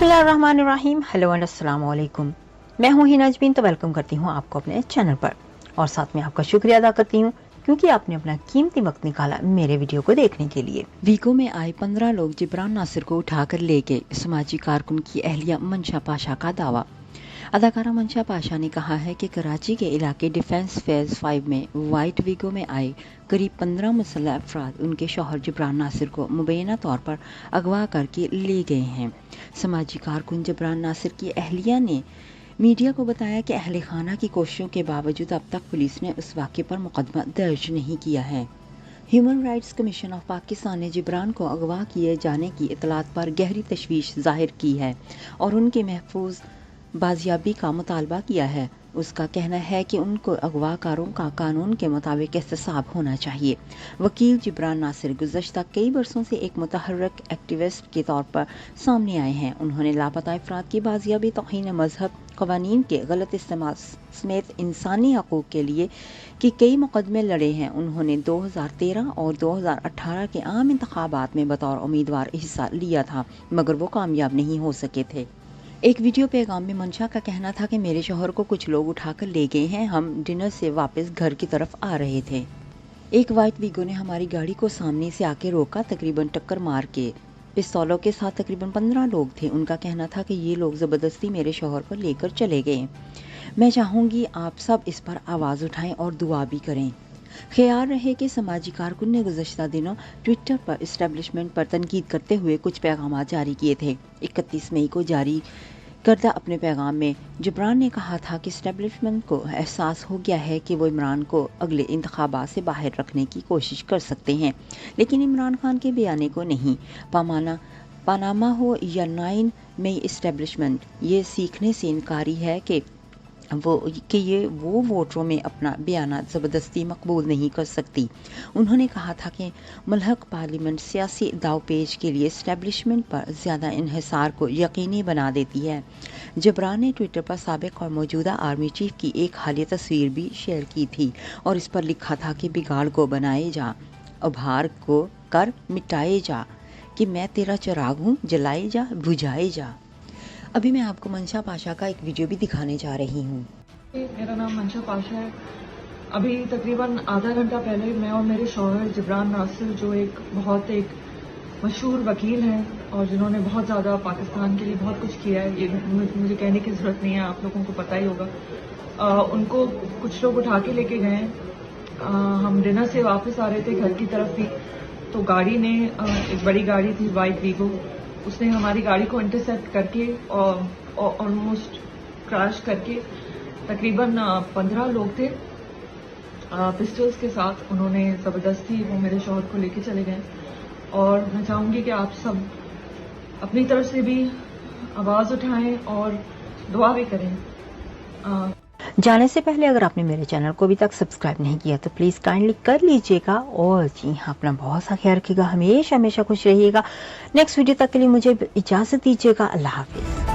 बिस्मिल्लाहिर्रहमानिर्रहीम। Hello and अस्सलाम वालेकुम। मैं हूँ हिना अजमीन, तो वेलकम करती हूँ आपको अपने चैनल पर और साथ में आपका शुक्रिया अदा करती हूँ क्योंकि आपने अपना कीमती वक्त निकाला मेरे वीडियो को देखने के लिए। वीगो में आए 15 लोग जिब्रान नासिर को उठाकर ले गए, समाजी कारकुन की अहलिया मंशा पाशा का दावा। अदाकारा मंशा पाशा ने कहा है कि कराची के इलाके डिफेंस फेज 5 में वाइट वीगो में आए करीब 15 मुसल्लह अफराद उनके शौहर जिब्रान नासिर को मुबैना तौर पर अगवा करके ले गए हैं। समाजी कारकुन जिब्रान नासिर की अहलिया ने मीडिया को बताया कि अहले खाना की कोशिशों के बावजूद अब तक पुलिस ने उस वाक़े पर मुकदमा दर्ज नहीं किया है। Human rights commission of Pakistan ने जिब्रान को अगवा किए जाने की इतलात पर गहरी तशवीश जाहिर की है और उनके महफूज बाजियाबी का मुतालबा किया है। उसका कहना है कि उनको अगवाकारों का कानून के मुताबिक एहतसाब होना चाहिए। वकील जिब्रान नासिर गुज़श्ता कई बरसों से एक मुतहर्रिक एक्टिविस्ट के तौर पर सामने आए हैं। उन्होंने लापता अफराद की बाजियाबी, तौहीन मजहब, क़वानीन के गलत इस्तेमाल समेत इंसानी हकूक़ के लिए कि कई मुकदमे लड़े हैं। उन्होंने 2013 और 2018 के आम इंतखाबात में बतौर उम्मीदवार हिस्सा लिया था, मगर वो कामयाब नहीं हो सके थे। एक वीडियो पैगाम में मंशा का कहना था कि मेरे शौहर को कुछ लोग उठाकर ले गए हैं, हम डिनर से वापस घर की तरफ आ रहे थे। एक वाइट वीगो ने हमारी गाड़ी को सामने से आके रोका, तकरीबन टक्कर मार के। पिस्तौलों के साथ तकरीबन 15 लोग थे। उनका कहना था कि ये लोग ज़बरदस्ती मेरे शौहर को लेकर चले गए। मैं चाहूँगी आप सब इस पर आवाज़ उठाएं और दुआ भी करें। ख्याल रहे कि समाजी कारकुन ने गुज़श्ता दिनों ट्विटर पर इस्टेब्लिशमेंट पर तनकीद करते हुए कुछ पैगाम जारी किए थे। 31 मई को जारी करदा अपने पैगाम में जिब्रान ने कहा था कि इस्टेब्लिशमेंट को एहसास हो गया है कि वो इमरान को अगले इंतखाबात से बाहर रखने की कोशिश कर सकते हैं, लेकिन इमरान खान के बयाने को नहीं। पनामा हो या 9 मई इस्टेब्लिशमेंट ये सीखने से इनकारी है कि वो वोटरों में अपना बयान ज़बरदस्ती मकबूल नहीं कर सकती। उन्होंने कहा था कि मुल्हक पार्लियामेंट सियासी दावपेच के लिए इस्टेब्लिशमेंट पर ज़्यादा इन्हिसार को यकीनी बना देती है। जिब्रान ने ट्विटर पर साबिक और मौजूदा आर्मी चीफ की एक हालिया तस्वीर भी शेयर की थी और इस पर लिखा था कि बिगाड़ को बनाए जा, उभार को कर मिटाए जा, कि मैं तेरा चिराग हूँ, जलाए जा बुझाए जा। अभी मैं आपको मंशा पाशा का एक वीडियो भी दिखाने जा रही हूँ। मेरा नाम मंशा पाशा है। अभी तकरीबन आधा घंटा पहले मैं और मेरे शौहर जिब्रान नासिर, जो एक मशहूर वकील हैं और जिन्होंने बहुत ज़्यादा पाकिस्तान के लिए बहुत कुछ किया है, ये मुझे कहने की ज़रूरत नहीं है, आप लोगों को पता ही होगा। उनको कुछ लोग उठा के लेके गए। हम डिनर से वापस आ रहे थे घर की तरफ भी, तो गाड़ी ने एक बड़ी गाड़ी थी वाइट वीगो, उसने हमारी गाड़ी को इंटरसेप्ट करके और ऑलमोस्ट क्रैश करके तकरीबन 15 लोग थे पिस्टल्स के साथ। उन्होंने ज़बरदस्ती वो मेरे शौहर को लेके चले गए और मैं चाहूँगी कि आप सब अपनी तरफ से भी आवाज़ उठाएं और दुआ भी करें। जाने से पहले अगर आपने मेरे चैनल को अभी तक सब्सक्राइब नहीं किया तो प्लीज़ काइंडली कर लीजिएगा और जी हाँ, अपना बहुत सा ख्याल रखिएगा, हमेशा खुश रहिएगा। नेक्स्ट वीडियो तक के लिए मुझे इजाज़त दीजिएगा। अल्लाह हाफिज़।